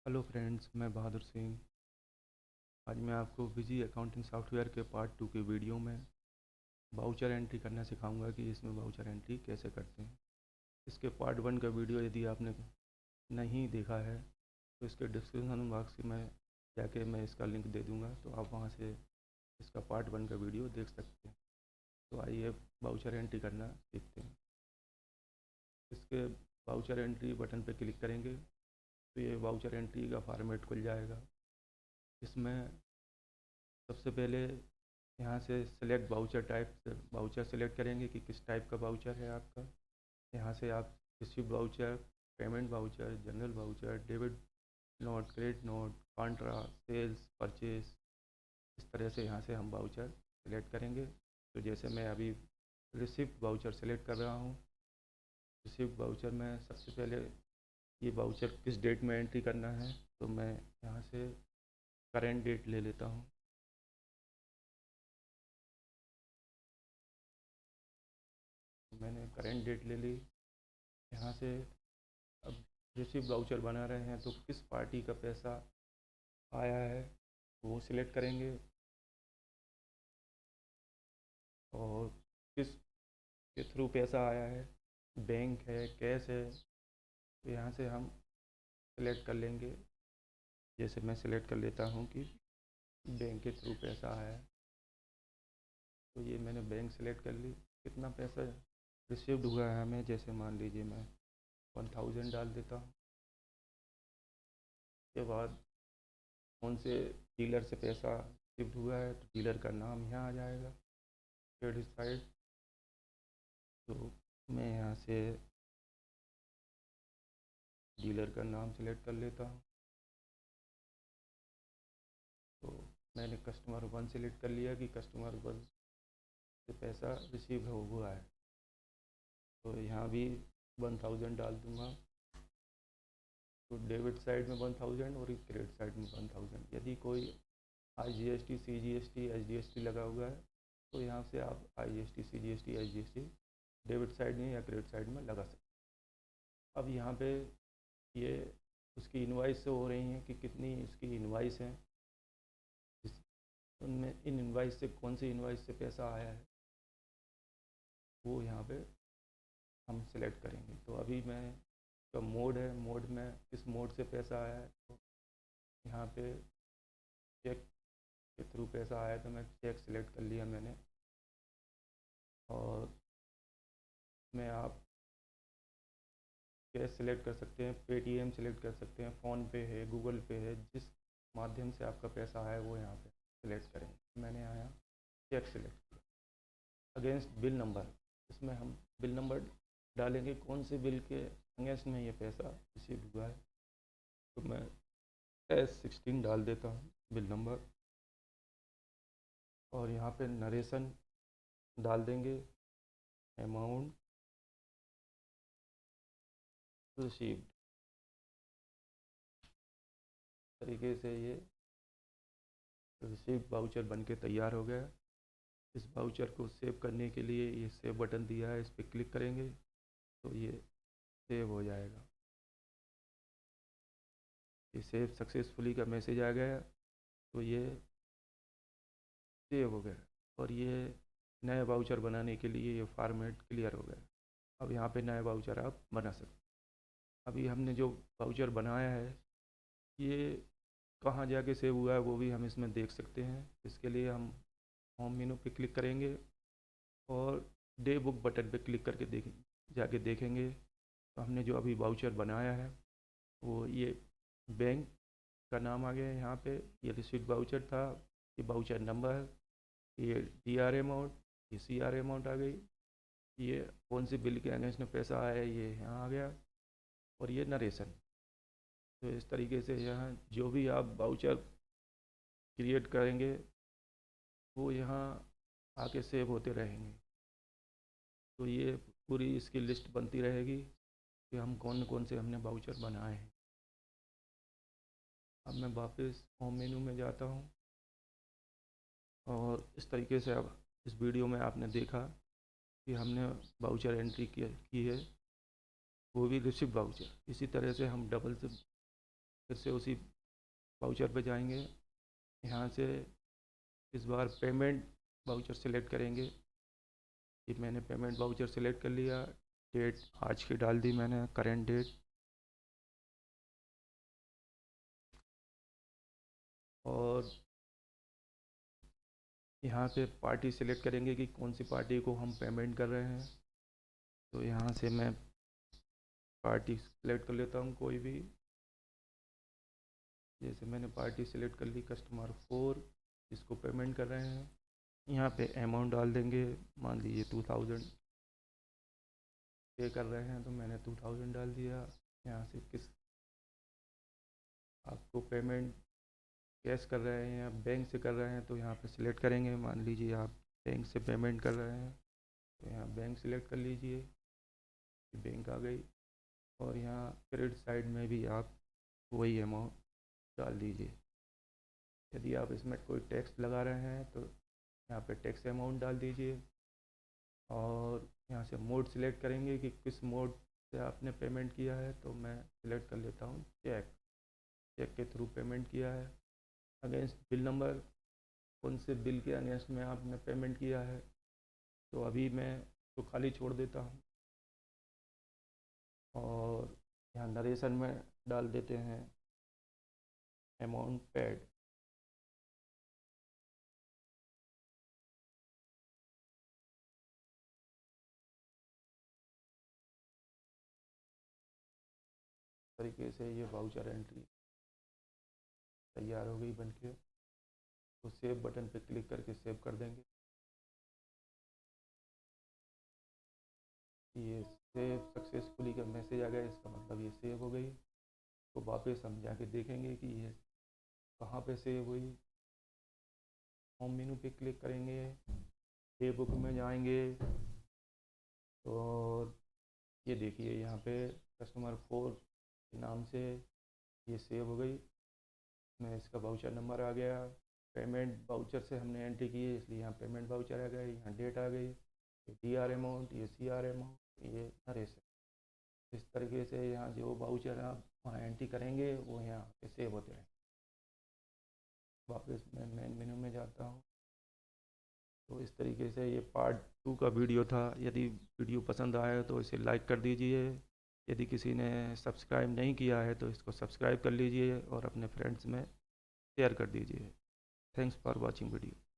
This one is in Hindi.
हेलो फ्रेंड्स, मैं बहादुर सिंह। आज मैं आपको बिजी अकाउंटिंग सॉफ्टवेयर के पार्ट 2 के वीडियो में बाउचर एंट्री करना सिखाऊंगा कि इसमें बाउचर एंट्री कैसे करते हैं। इसके पार्ट 1 का वीडियो यदि आपने नहीं देखा है तो इसके डिस्क्रिप्शन बॉक्स में जाके मैं इसका लिंक दे दूंगा, तो आप वहां से इसका पार्ट 1 का वीडियो देख सकते हैं। तो आइए बाउचर एंट्री करना सीखते हैं। इसके बाउचर एंट्री बटन पर क्लिक करेंगे तो ये बाउचर एंट्री का फॉर्मेट खुल जाएगा। इसमें सबसे पहले यहाँ से सिलेक्ट बाउचर टाइप से बाउचर सेलेक्ट करेंगे कि किस टाइप का बाउचर है आपका। यहाँ से आप receive voucher, payment voucher, general voucher, debit note, credit note, contra, sales, purchase, इस तरह से यहाँ से हम बाउचर सेलेक्ट करेंगे। तो जैसे मैं अभी रिसिप्ट बाउचर सेलेक्ट कर रहा हूँ। रिसिप्ट बाउचर में सबसे पहले ये बाउचर किस डेट में एंट्री करना है, तो मैं यहाँ से करेंट डेट ले लेता हूँ। मैंने करेंट डेट ले ली। यहाँ से अब रिसिप्ट वाउचर बना रहे हैं तो किस पार्टी का पैसा आया है वो सिलेक्ट करेंगे, और किस के थ्रू पैसा आया है, बैंक है, कैश है, तो यहाँ से हम सिलेक्ट कर लेंगे। जैसे मैं सिलेक्ट कर लेता हूँ कि बैंक के थ्रू पैसा आया है, तो ये मैंने बैंक सेलेक्ट कर ली। कितना पैसा रिसीव्ड हुआ है हमें, जैसे मान लीजिए मैं 1000 डाल देता हूँ। उसके बाद कौन से डीलर से पैसा शिफ्ट हुआ है, तो डीलर का नाम यहाँ आ जाएगा क्रेडिट साइड। तो मैं यहाँ से डीलर का नाम सेलेक्ट कर लेता हूँ। तो मैंने कस्टमर 1 सेलेक्ट कर लिया कि कस्टमर 1 से पैसा रिसीव हुआ है, तो यहाँ भी 1000 डाल दूँगा। तो डेबिट साइड में 1000 और क्रेडिट साइड में 1000। यदि कोई IGST, CGST, SGST लगा हुआ है तो यहाँ से आप IGST, CGST, SGST debit side में या क्रेडिट साइड में लगा सकते। अब यहाँ पे ये उसकी इनवाइस से हो रही हैं कि कितनी इसकी इनवाइस हैं, उनमें इन इनवाइस से कौन सी इनवाइस से पैसा आया है वो यहाँ पे हम सेलेक्ट करेंगे। तो अभी मैं का मोड है, मोड में किस मोड से पैसा आया है, तो यहाँ पे चेक के थ्रू पैसा आया तो मैं चेक सेलेक्ट कर लिया मैंने। और मैं आप कैश सेलेक्ट कर सकते हैं, पेटीएम सेलेक्ट कर सकते हैं, फ़ोन पे है, गूगल पे है, जिस माध्यम से आपका पैसा आया वो यहाँ पे सेलेक्ट करेंगे। मैंने आया चेक सेलेक्ट किया। अगेंस्ट बिल नंबर, इसमें हम बिल नंबर डालेंगे कौन से बिल के अगेंस्ट में ये पैसा रिसीव हुआ है। तो मैं S16 डाल देता हूँ बिल नंबर, और यहाँ पे नरेशन डाल देंगे, अमाउंट रिसीव्ड। तरीके से ये रिसीव्ड वाउचर बन के तैयार हो गया। इस वाउचर को सेव करने के लिए ये सेव बटन दिया है, इस पर क्लिक करेंगे तो ये सेव हो जाएगा। ये सेव सक्सेसफुली का मैसेज आ गया, तो ये सेव हो गया। और ये नए वाउचर बनाने के लिए ये फॉर्मेट क्लियर हो गया। अब यहाँ पे नए वाउचर आप बना सकते हैं। अभी हमने जो वाउचर बनाया है ये कहाँ जाके सेव हुआ है वो भी हम इसमें देख सकते हैं। इसके लिए हम होम मेनू पे क्लिक करेंगे और डे बुक बटन पे क्लिक करके जाके देखेंगे तो हमने जो अभी वाउचर बनाया है वो ये बैंक का नाम आ गया है यहाँ पे। ये रिसीट वाउचर था, ये वाउचर नंबर है, ये DR अमाउंट, ये CR अमाउंट आ गई, ये कौन सी बिल के अगेंस्ट में पैसा आया है ये यहाँ आ गया, और ये नरेशन। तो इस तरीके से यहाँ जो भी आप वाउचर क्रिएट करेंगे वो यहाँ आके सेव होते रहेंगे। तो ये पूरी इसकी लिस्ट बनती रहेगी कि हम कौन कौन से हमने वाउचर बनाए हैं। अब मैं वापस होम मेनू में जाता हूँ, और इस तरीके से अब इस वीडियो में आपने देखा कि हमने वाउचर एंट्री की है, वो भी रिसिप्ट वाउचर। इसी तरह से हम डबल से फिर से उसी वाउचर पे जाएंगे। यहाँ से इस बार पेमेंट वाउचर सेलेक्ट करेंगे। ये मैंने पेमेंट वाउचर सेलेक्ट कर लिया। डेट आज की डाल दी मैंने, करेंट डेट। और यहाँ पे पार्टी सेलेक्ट करेंगे कि कौन सी पार्टी को हम पेमेंट कर रहे हैं। तो यहाँ से मैं पार्टी सेलेक्ट कर लेता हूँ कोई भी। जैसे मैंने पार्टी सेलेक्ट कर ली, कस्टमर 4, इसको पेमेंट कर रहे हैं। यहाँ पे अमाउंट डाल देंगे, मान लीजिए 2000 पे कर रहे हैं, तो मैंने 2000 डाल दिया। यहाँ से किस आपको पेमेंट कैश कर रहे हैं या बैंक से कर रहे हैं, तो यहाँ पे सिलेक्ट करेंगे। मान लीजिए आप बैंक से पेमेंट कर रहे हैं, तो यहाँ बैंक सिलेक्ट कर लीजिए, बैंक आ गई। और यहाँ क्रेडिट साइड में भी आप वही अमाउंट डाल दीजिए। यदि आप इसमें कोई टैक्स लगा रहे हैं तो यहाँ पे टैक्स अमाउंट डाल दीजिए। और यहाँ से मोड सिलेक्ट करेंगे कि किस मोड से आपने पेमेंट किया है, तो मैं सिलेक्ट कर लेता हूँ चेक। चेक के थ्रू पेमेंट किया है। अगेंस्ट बिल नंबर, कौन से बिल के अगेंस्ट में आपने पेमेंट किया है, तो अभी मैं तो खाली छोड़ देता हूँ। और यहाँ नरेशन में डाल देते हैं अमाउंट पेड। तरीके से ये वाउचर एंट्री तैयार हो गई बनके। तो सेव बटन पे क्लिक करके सेव कर देंगे। ये सेव सक्सेसफुली का मैसेज आ गया, इसका मतलब ये सेव हो गई। तो वापस हम जाके देखेंगे कि ये कहाँ पे सेव हुई। होम मेनू पे क्लिक करेंगे, पे बुक में जाएंगे, और ये देखिए यहाँ पे कस्टमर 4 के नाम से ये सेव हो गई। मैं इसका वाउचर नंबर आ गया। पेमेंट वाउचर से हमने एंट्री की है, इसलिए यहाँ पेमेंट वाउचर आ गया। यहाँ डेट आ गई, ये डी आर अमाउंट, ये सी आर अमाउंट, ये नरेशन। इस तरीके से यहाँ जो वाउचर आप वहाँ एंट्री करेंगे वो यहाँ पे सेव होते रहें। वापस मैं मेन मेनू में जाता हूँ। तो इस तरीके से ये पार्ट 2 का वीडियो था। यदि वीडियो पसंद आया तो इसे लाइक कर दीजिए। यदि किसी ने सब्सक्राइब नहीं किया है तो इसको सब्सक्राइब कर लीजिए और अपने फ्रेंड्स में शेयर कर दीजिए। Thanks for watching video.